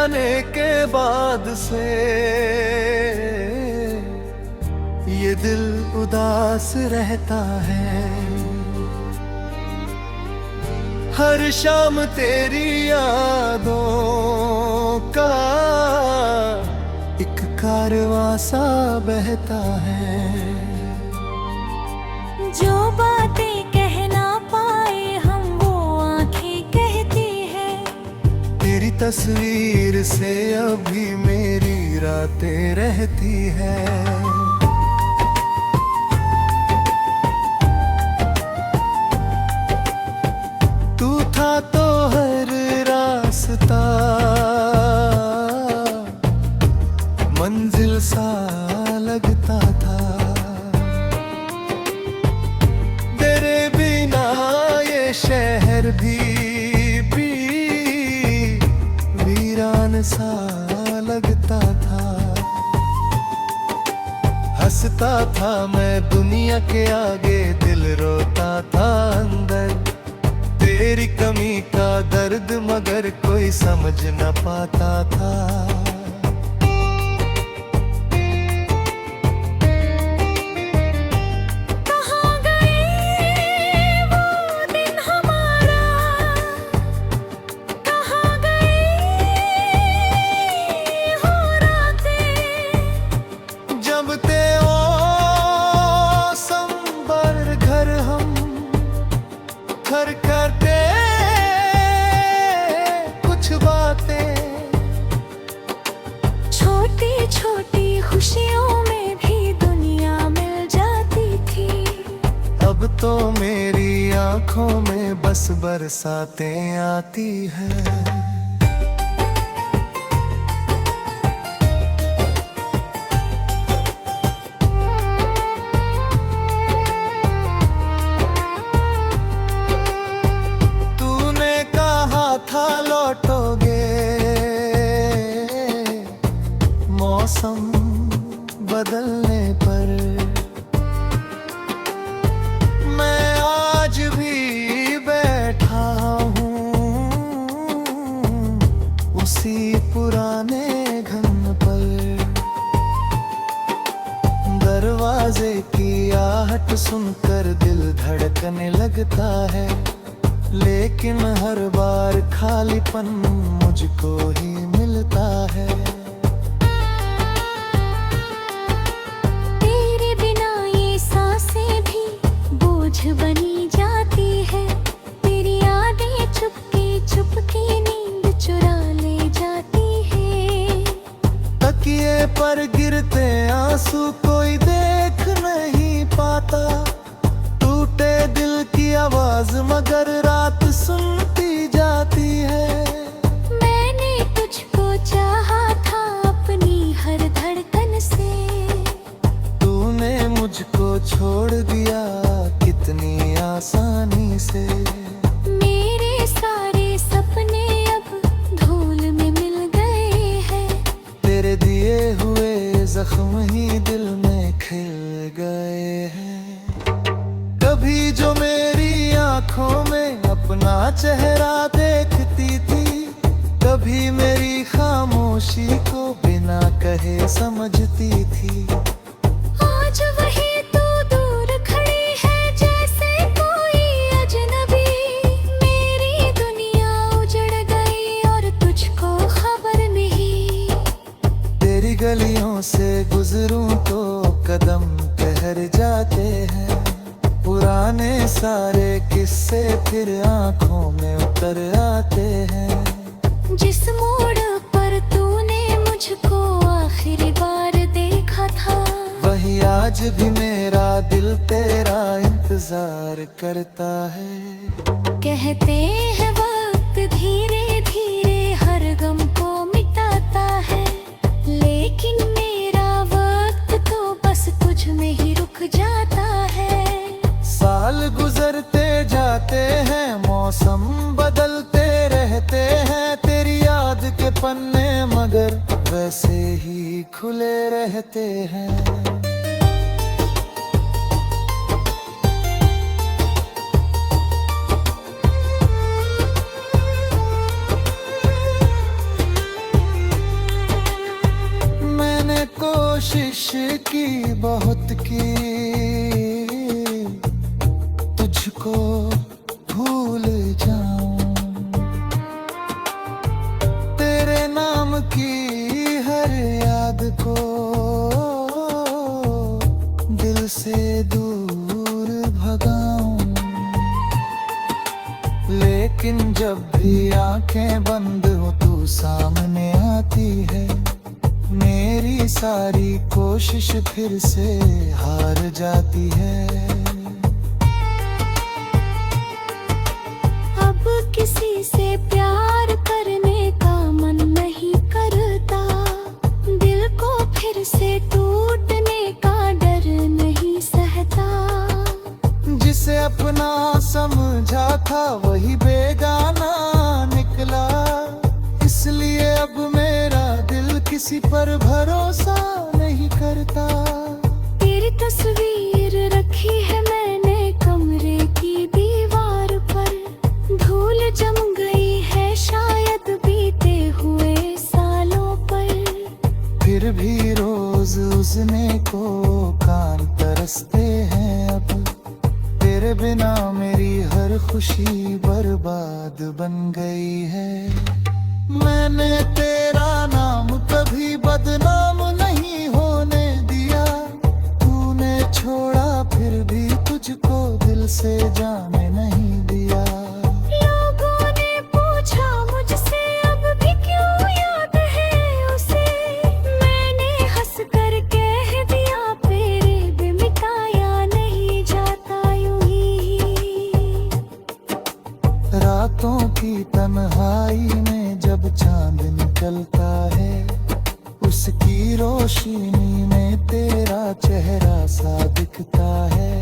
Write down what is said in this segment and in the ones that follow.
जाने के बाद से ये दिल उदास रहता है। हर शाम तेरी यादों का एक कारवां सा बहता है। जो बातें कह ना पाए हम वो आंखें कहती है। तेरी तस्वीर से अभी मेरी रातें रहती है। तू था तो हर रास्ता मंजिल सा लगता था। तेरे बिना ये शहर भी वीरान सा लगता था। हंसता था मैं दुनिया के आगे, दिल रोता था अंदर। तेरी कमी का दर्द मगर कोई समझ न पाता था। करते कुछ बातें, छोटी छोटी खुशियों में भी दुनिया मिल जाती थी। अब तो मेरी आंखों में बस बरसातें आती है। था लौटोगे मौसम बदलने पर। मैं आज भी बैठा हूँ उसी पुराने घर पर। दरवाजे की आहट सुनकर दिल धड़कने लगता है, लेकिन हर बार खालीपन मुझको ही मिलता है। तेरे बिना ये सांसें भी बोझ बनी जाती है। तेरी यादें चुपके नींद चुरा ले जाती है। तकिए पर गिरते आंसू कोई देख नहीं पाता। टूटे दिल की आवाज मगर रात सुनती जाती है। मैंने तुझको चाहा था अपनी हर धड़कन से। तूने मुझको छोड़ दिया कितनी आसानी से। मेरे सारे सपने अब धूल में मिल गए हैं। तेरे दिए हुए जख्म ही दिल में खिल गए हैं। कभी जो मेरी आंखों में अपना चेहरा देखती थी, कभी मेरी खामोशी को बिना कहे समझती थी। आज वही तू दूर खड़ी है जैसे कोई अजनबी। मेरी दुनिया उजड़ गई और तुझको खबर नहीं। तेरी गलियों से गुजरूं तो कदम ठहर जाते हैं। पुराने सारे किस्से फिर आंखों में उतर आते हैं। जिस मोड़ पर तूने मुझको आखिरी बार देखा था, वही आज भी मेरा दिल तेरा इंतजार करता है। कहते हैं वक्त धीरे धीरे हर गम को मिटाता है, लेकिन मेरा वक्त तो बस तुझ में ही रुक जाता है। साल गुजरते जाते हैं, मौसम बदलते रहते हैं। तेरी याद के पन्ने मगर वैसे ही खुले रहते हैं। कोशिश की बहुत की, तुझको भूल जाऊं, तेरे नाम की हर याद को दिल से दूर भगाऊं। लेकिन जब भी आंखें बंद हो तू सामने आती है, मेरी सारी कोशिश फिर से हार जाती है। अब किसी से प्यार करने का मन नहीं करता, दिल को फिर से टूटने का डर नहीं सहता। जिसे अपना समझा था वही बेगाना निकला, इसलिए अब मेरा दिल किसी पर भरोसा नहीं करता। तेरी तस्वीर रखी है मैंने कमरे की दीवार पर, धूल जम गई है शायद बीते हुए सालों पर। फिर भी रोज उसने को कान तरसते हैं अब, तेरे बिना मेरी हर खुशी बर्बाद बन गई है। मैंने तेरा नाम कभी बदनाम नहीं होने दिया, तूने छोड़ा फिर भी तुझको दिल से जाने नहीं दिया। लोगों ने पूछा मुझसे अब भी क्यों याद है उसे, मैंने हंस कर कह दिया तेरे भी मिटाया नहीं जाता यूं ही। रातों की तन्हाई में जब चांद निकलता है, उसकी रोशनी में तेरा चेहरा सा दिखता है।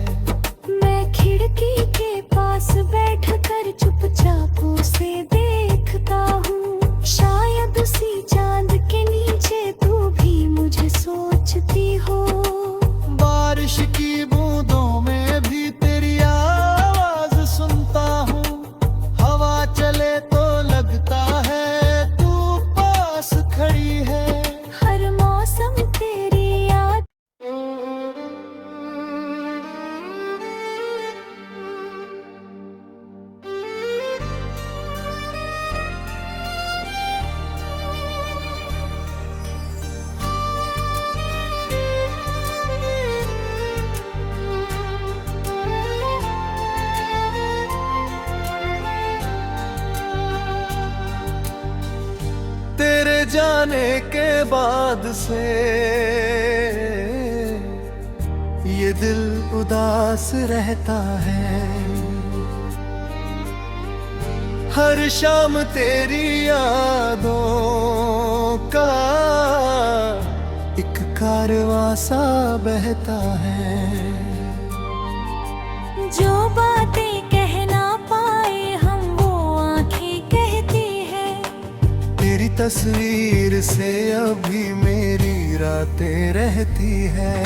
मैं खिड़की के पास बैठकर चुपचाप उसे देखता हूँ, शायद उसी चांद के नीचे तू भी मुझे सोचती हो। बारिश की बूंदों में भी तेरी आवाज सुनता हूँ, हवा चले तो लगता है तू पास खड़ी है। हर मौसम तेरी याद तेरे जाने के बाद से ये दिल उदास रहता है। हर शाम तेरी यादों का एक कारवां सा बहता है। जो बातें कह ना पाए हम वो आंखें कहती है। तेरी तस्वीर से अभी मेरी रातें रहती है।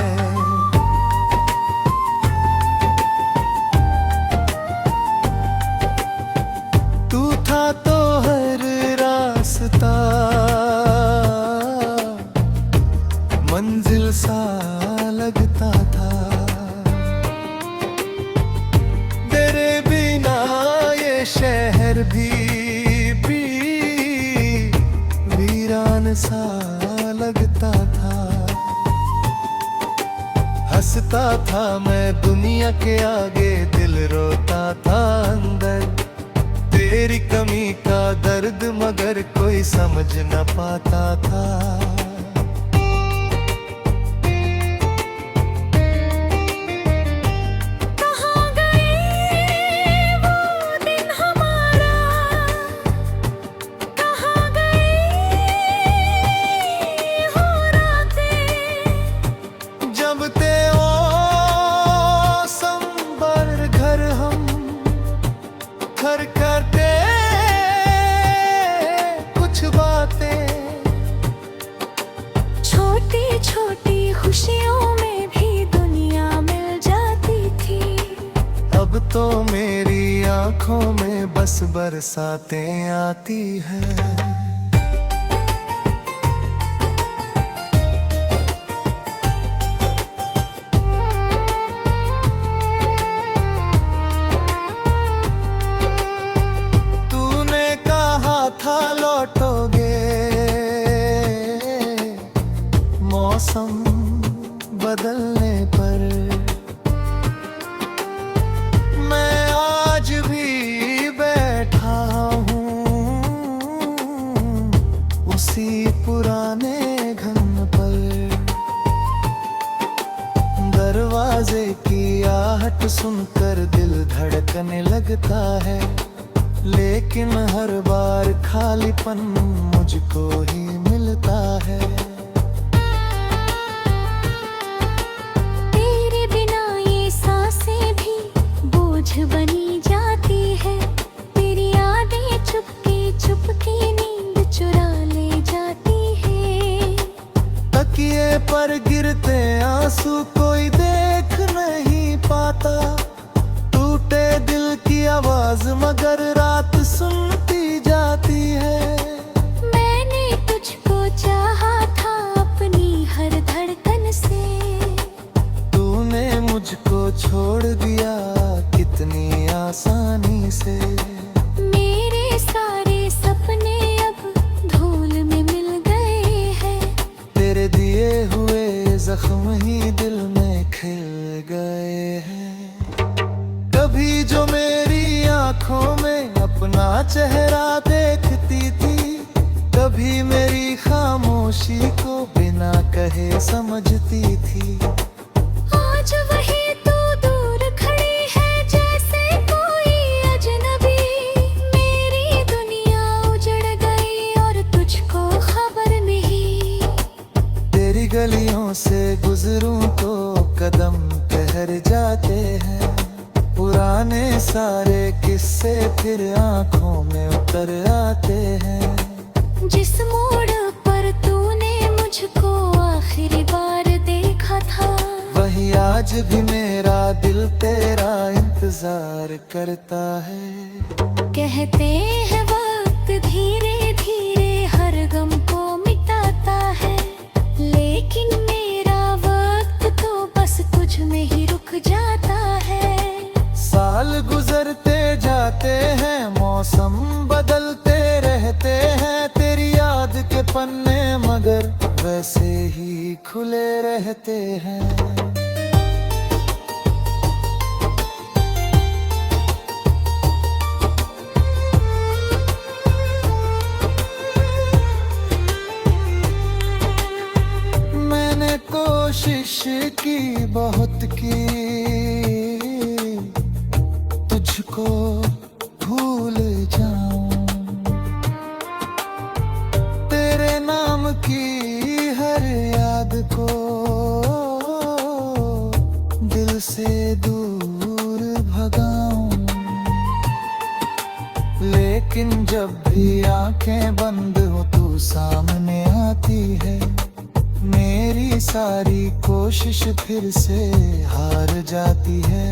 तू था तो हर रास्ता मंजिल सा लगता था, तेरे बिना ये शहर भी वीरान सा लगता था। हंसता था मैं दुनिया के आगे, दिल रोता था अंदर। तेरी कमी का दर्द मगर कोई समझ न पाता था। कहाँ गए वो दिन हमारा, कहाँ गए हो रातें, जब ते ओ संबर घर हम घर करते कुछ बातें। छोटी छोटी खुशियों में भी दुनिया मिल जाती थी। अब तो मेरी आंखों में बस बरसातें आती है। बदलने पर मैं आज भी बैठा हूँ उसी पुराने घर पर। दरवाजे की आहट सुनकर दिल धड़कने लगता है, लेकिन हर बार खालीपन मुझको ही मिलता है। तेरे बिना ये सांसें भी बोझ बनी जाती है, तेरी यादें चुपके नींद चुरा ले जाती है। तकिए पर गिरते आंसू कोई देख नहीं पाता, टूटे दिल की आवाज मगर रात सुनती जाती है। मैंने तुझको चाहा था अपनी हर धड़कन से, तूने मुझको छोड़ दिया कितनी आसानी से। मेरे सारे सपने अब धूल में मिल गए हैं, तेरे दिए हुए जख्म ही दिल में खिल गए हैं। कभी जो मेरी आंखों में अपना चेहरा देखती थी, कभी मेरी खामोशी को बिना कहे समझती थी। आज वही तू दूर खड़ी है जैसे कोई अजनबी, मेरी दुनिया उजड़ गई और तुझको खबर नहीं। तेरी गलियों से गुजरूं तो कदम ठहर जाते हैं, पुराने सारे किस्से फिर आंखों में उतर आते हैं। जिस मोड़ पर तूने मुझको आखिरी बार देखा था, वही आज भी मेरा दिल तेरा इंतजार करता है। कहते हैं वक्त धीरे धीरे हर गम को मिटाता है, लेकिन मेरा वक्त तो बस तुझ में ही रुक जाता है। साल गुजरते जाते हैं, मौसम बदलते रहते हैं, तेरी याद के पन्ने मगर वैसे ही खुले रहते हैं। मैंने कोशिश की बहुत की तुझको भूल जाऊं, तेरे नाम की हर याद को दिल से दूर भगाऊं। लेकिन जब भी आंखें बंद हो तू सामने आती है, मेरी सारी कोशिश फिर से हार जाती है।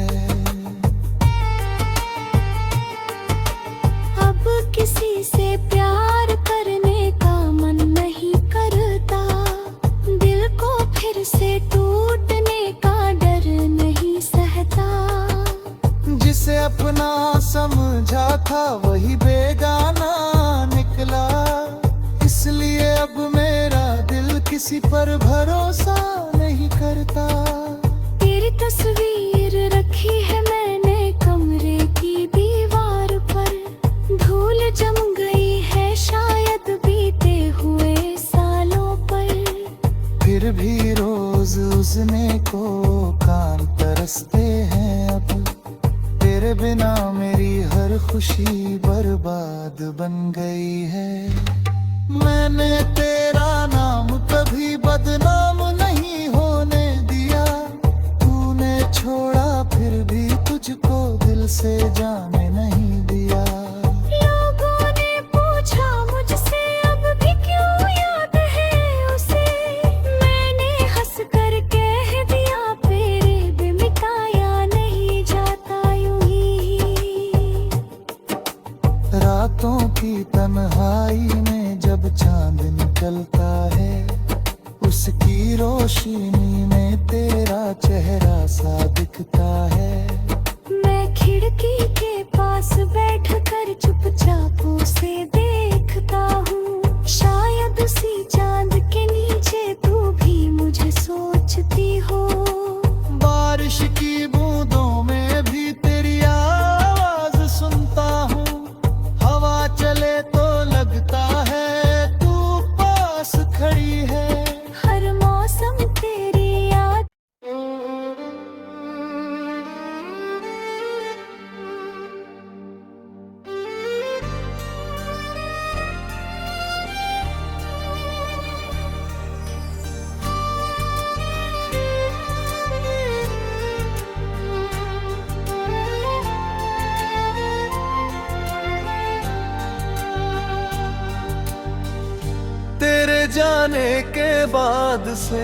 अब किसी से प्यार करने का मन नहीं करता, दिल को फिर से टूटने का डर नहीं सहता। जिसे अपना समझा था वही बेगाना निकला, इसलिए अब मेरा दिल किसी पर भरोसा नहीं करता। तेरी तस्वीर रखी है मैंने कमरे की दीवार पर, धूल जम गई है शायद बीते हुए सालों पर। फिर भी रोज उसने को कान तरसते हैं अब, तेरे बिना मेरी हर खुशी बर्बाद बन गई है। मैंने तेरा नाम कभी बदनाम नहीं होने दिया, तूने छोड़ा फिर भी तुझको दिल से जाने नहीं दिया। लोगों ने पूछा मुझसे अब भी क्यों याद है उसे, मैंने हंस कर कह दिया तेरे भी मिटाया नहीं जाता यूं ही। रातों की तन्हाई में जब चांद निकलता है, उसकी रोशनी में तेरा चेहरा सा दिखता है। मैं खिड़की के हूँ। बारिश की बूंदों में भी तेरी आवाज सुनता हूँ। हवा चले तो लगता है तू पास खड़ी है। हर मौसम तेरी याद तेरे जाने के बाद से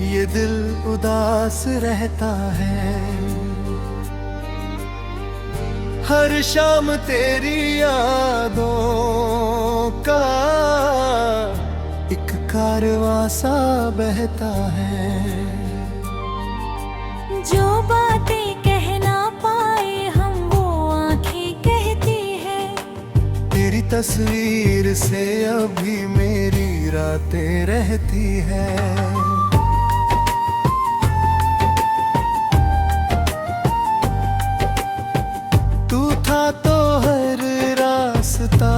ये दिल उदास रहता है। हर शाम तेरी यादों का एक कारवां सा बहता है। जो बातें कह ना पाए हम वो आंखें कहती है। तेरी तस्वीर से अभी मेरी रातें रहती है। तू था तो हर रास्ता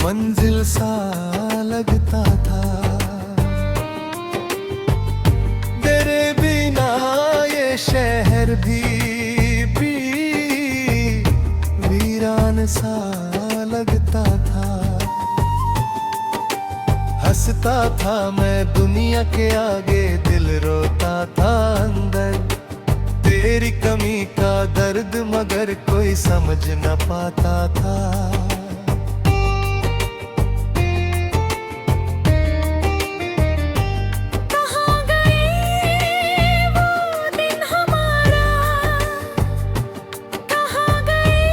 मंजिल सा लगता था। तेरे बिना ये शहर भी वीरान सा लगता था। हंसता था मैं दुनिया के आगे, दिल रोता था अंदर। तेरी कमी का दर्द मगर कोई समझ न पाता था। कहाँ गए वो दिन हमारा, कहाँ गए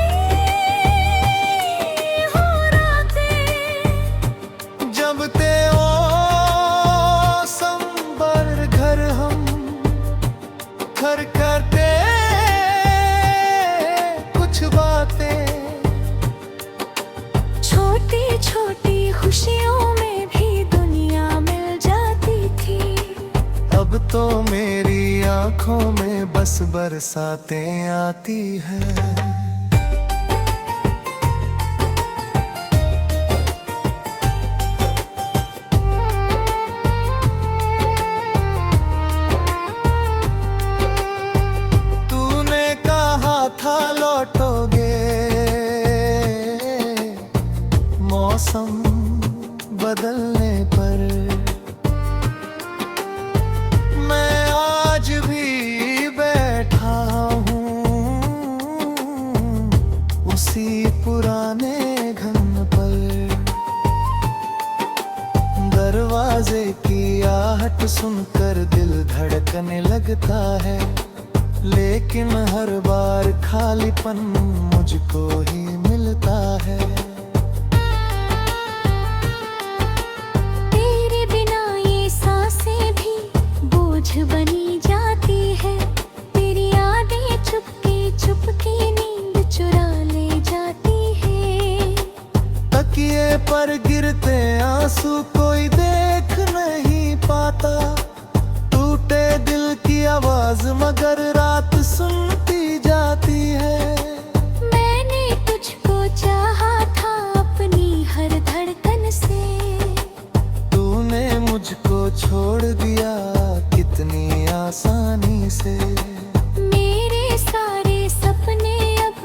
हो रातें। जब ते ओ संबर घर हम घर करते कुछ बातें। छोटी छोटी खुशियों में भी दुनिया मिल जाती थी। अब तो मेरी आंखों में बस बरसातें आती है। तूने कहा था लौटोगे, मौसम बदलने पर। मैं आज भी बैठा हूँ उसी पुराने घर पर। दरवाजे की आहट सुनकर दिल धड़कने लगता है। लेकिन हर बार खालीपन मुझको ही मिलता है। तेरे बिना ये सांसें भी बोझ बनी जाती है। तेरी यादें चुपके नींद चुरा ले जाती है। तकिए पर गिरते आंसू कोई देख नहीं पाता। टूटे दिल की आवाज मगर रात सुनती जाती है। मैंने तुझको चाहा था अपनी हर धड़कन से। तूने मुझको छोड़ दिया कितनी आसानी से। मेरे सारे सपने अब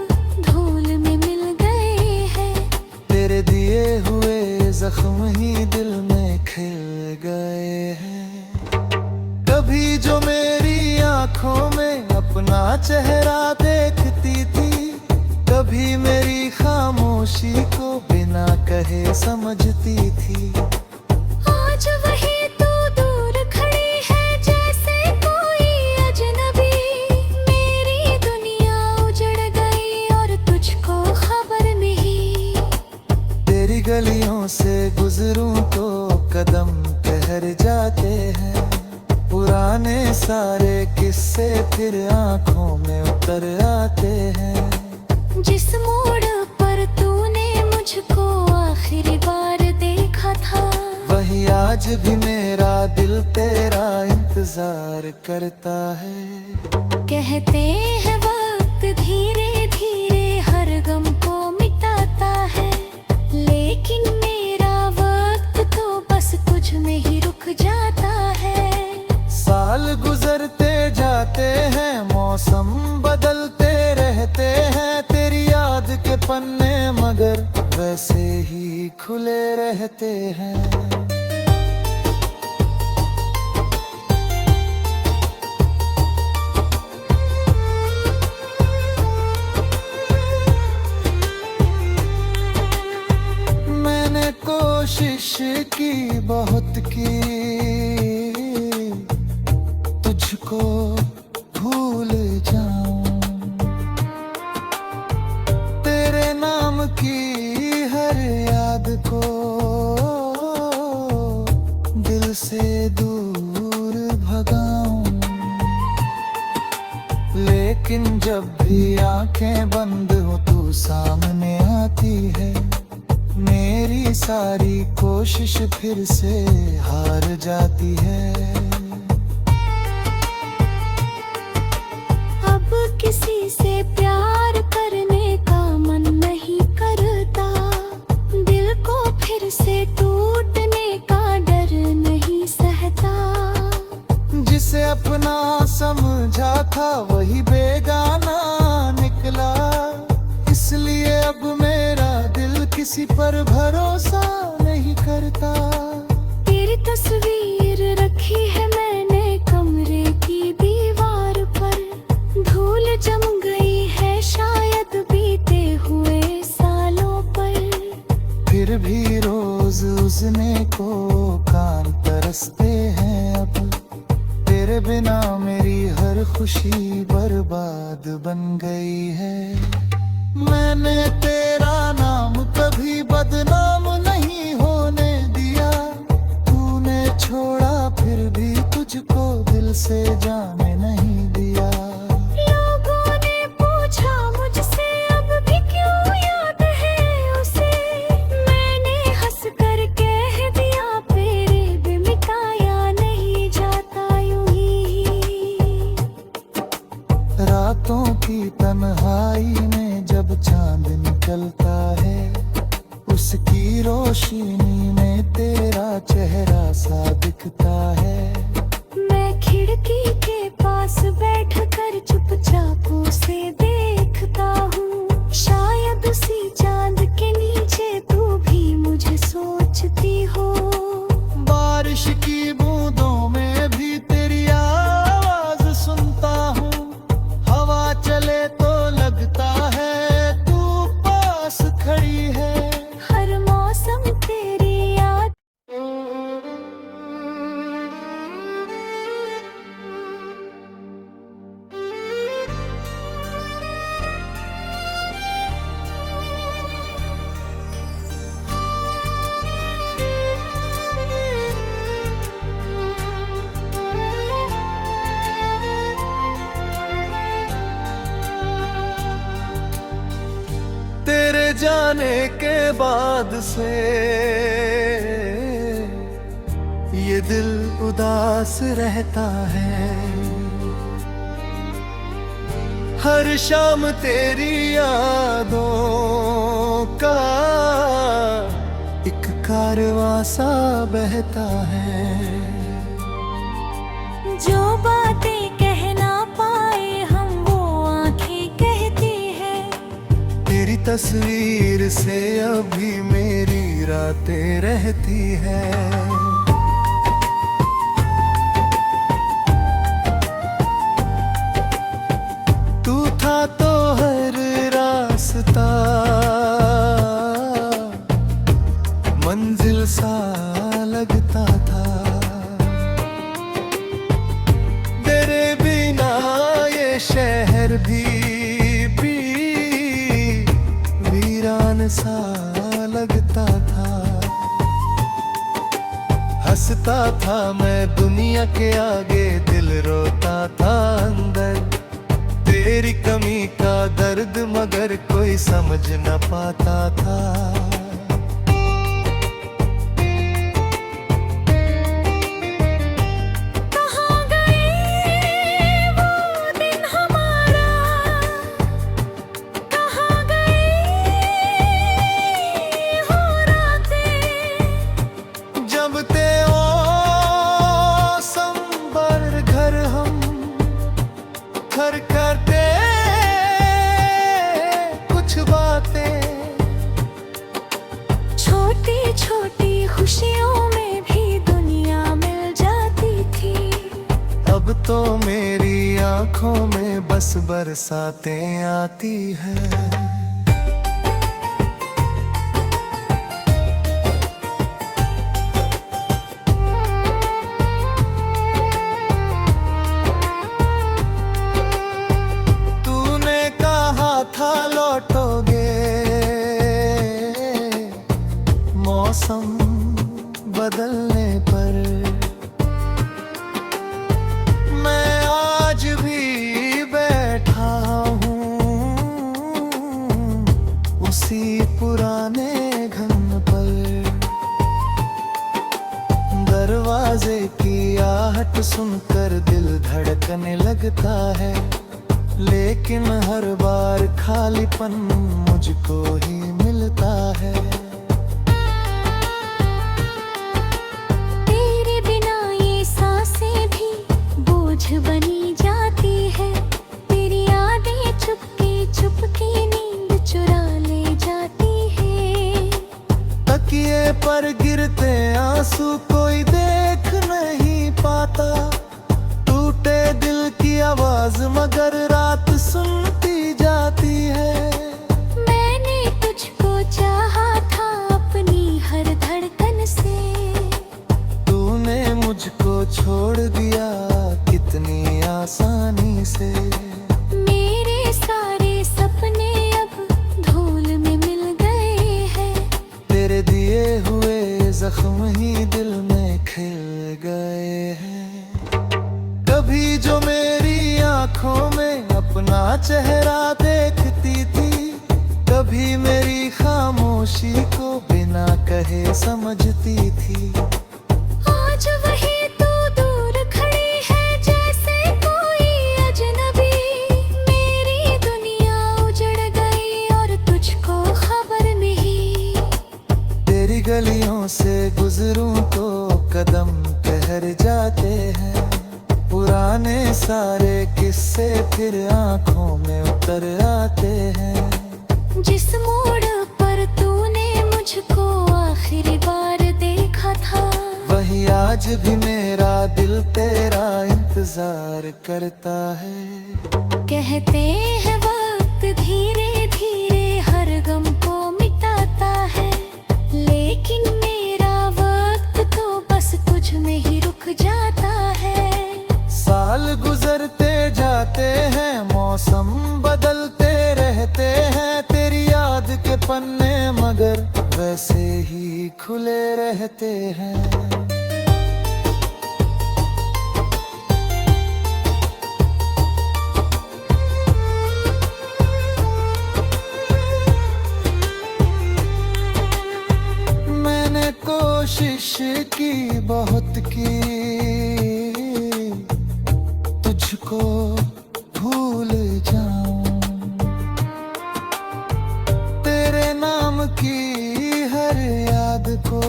धूल में मिल गए हैं। तेरे दिए हुए जख्म ही दिल में खिल गए हैं। कभी जो मेरी आंखों में अपना चेहरा देखती थी, कभी मेरी खामोशी को बिना कहे समझती थी। आज वही तू दूर खड़ी है जैसे कोई अजनबी। मेरी दुनिया उजड़ गई और तुझको खबर नहीं। तेरी गलियों से गुजरूं तो कदम ठहर जाते हैं। पुराने सारे किस्से फिर आंखों में उतर आते हैं। जिस मोड़ पर तूने मुझको आखिरी बार देखा आज भी मेरा दिल तेरा इंतजार करता है। कहते हैं वक्त धीरे धीरे हर गम को मिटाता है, लेकिन मेरा वक्त तो बस तुझ में ही रुक जाता है। साल गुजरते जाते हैं, मौसम बदलते रहते हैं, तेरी याद के पन्ने मगर वैसे ही खुले रहते हैं। मैंने कोशिश की बहुत की तुझको भूल जाऊं, तेरे नाम की हर याद को दिल से दूर भगाऊं। लेकिन जब भी आंखें बंद हो तू सामने आती है, मेरी सारी कोशिश फिर से हार जाती है। अब किसी से प्यार करने का मन नहीं करता, दिल को फिर से टूटने का डर नहीं सहता। जिसे अपना समझा था वही बेगाना निकला, इसलिए अब मेरा दिल किसी पर भरोसा नहीं करता। तेरी तस्वीर रखी है मैंने कमरे की दीवार पर, धूल जम गई है शायद बीते हुए सालों पर। फिर भी रोज उसने को कान तरसते हैं अब, तेरे बिना मेरी हर खुशी बर्बाद बन गई है। मैंने तेरा नाम कभी बदनाम नहीं होने दिया, तूने छोड़ा फिर भी तुझको दिल से जाने नहीं दिया। लोगों ने पूछा मुझसे अब भी क्यों याद है उसे, मैंने हंस कर कह दिया तेरे भी मिटाया नहीं जाता यूं ही। रातों की तन्हाई में जब चांद निकलता है, उसकी रोशनी में तेरा चेहरा सा दिखता है। मैं खिड़की के पास बैठकर चुपचाप उसे देखता हूँ, शायद उसी चांद के नीचे तू भी मुझे सोचती हो। बारिश की बूंदों में भी तेरी आवाज सुनता हूँ, हवा चले तो लगता है तू पास खड़ी है। हर मौसम तेरी याद तेरे जाने के बाद से ये दिल उदास रहता है। हर शाम तेरी यादों का एक कारवां सा बहता है। जो बातें कह ना पाए हम वो आंखें कहती है, तेरी तस्वीर से अभी मेरी रातें रहती है। तू था तो हर रास्ता मंजिल सा लगता था, तेरे बिना ये शहर भी वीरान सा लगता था। हंसता था मैं दुनिया के आगे, दिल रोता था अंदर, तेरी कमी का दर्द मगर कोई समझ न पाता था। आंखों में बस बरसातें आती है। तूने कहा था लौटोगे, मौसम बदलने पर मैं आज भी बैठा हूँ उसी पुराने घर पर। दरवाजे की आहट सुनकर दिल धड़कने लगता है, लेकिन हर बार खालीपन मुझको ही मिलता है। तेरे बिना ये सांसें भी बोझ बनी जाती है, तेरी यादें चुपके नींद चुरा ले जाती है। तकिए पर गिरते आंसू कोई देख नहीं पाता, टूटे दिल की आवाज मगर रात सुनती जाती है। मैंने तुझको चाहा था अपनी हर धड़कन से, तूने मुझको छोड़ दिया कितनी आसानी से। मेरे सारे सपने अब धूल में मिल गए हैं, तेरे दिए हुए जख्म ही दिल में खिल गए हैं। कभी जो मेरी आंखों में अपना चेहरा देखती थी, कभी मेरी खामोशी को बिना कहे समझती थी। आज वही तू दूर खड़ी है जैसे कोई अजनबी। मेरी दुनिया उजड़ गई और तुझको खबर नहीं। तेरी गलियों से गुजरूं तो कदम ठहर जाते हैं, पुराने सारे किस्से फिर आंखों में उतर आते हैं। जिस मोड़ पर तूने मुझको आखिरी बार देखा था, वही आज भी मेरा दिल तेरा इंतजार करता है। कहते हैं वक्त धीरे धीरे हर गम को मिटाता है, लेकिन मेरा वक्त तो बस तुझ में ही रुक जाता है। साल गुजरते जाते हैं, मौसम बदलते रहते हैं, तेरी याद के पन्ने मगर वैसे ही खुले रहते हैं। मैंने कोशिश की बहुत की तुझको भूल जाऊं, तेरे नाम की हर याद को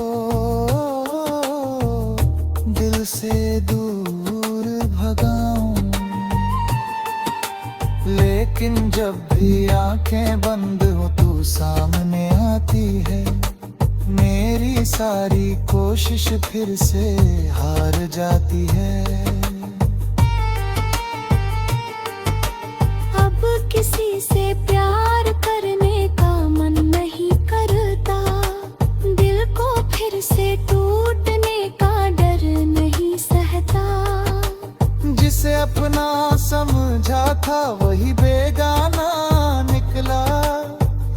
दिल से दूर भगाऊं। लेकिन जब भी आंखें बंद हो तू सामने आती है, मेरी सारी कोशिश फिर से हार जाती है। अब किसी से प्यार करने का मन नहीं करता, दिल को फिर से टूटने का डर नहीं सहता। जिसे अपना समझा था वही बेगाना निकला,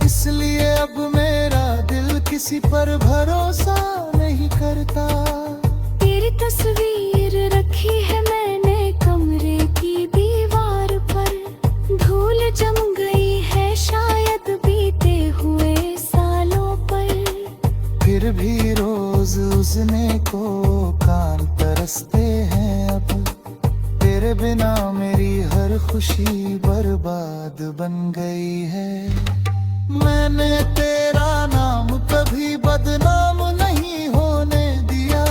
इसलिए अब मेरा दिल किसी पर भरोसा नहीं करता। तेरी तस्वीर रखी है मैंने कमरे की दीवार पर, धूल जम गई है शायद बीते हुए सालों पर। फिर भी रोज उसने को कान तरसते हैं अब, तेरे बिना मेरी हर खुशी बर्बाद बन गई है। मैंने तेरा नाम कभी बदनाम नहीं होने दिया,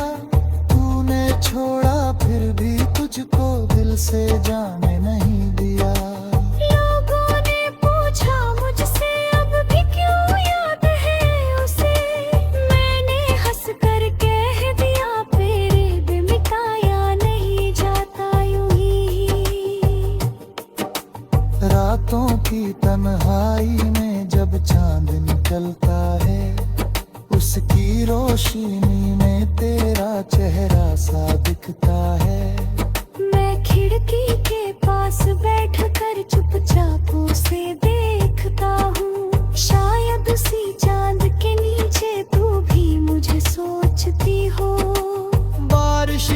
तूने छोड़ा फिर भी तुझको दिल से जाने नहीं दिया। लोगों ने पूछा मुझसे अब भी क्यों याद है उसे, मैंने हंस कर कह दिया तेरे भी मिटाया नहीं जाता यूं ही। हूँ। बारिश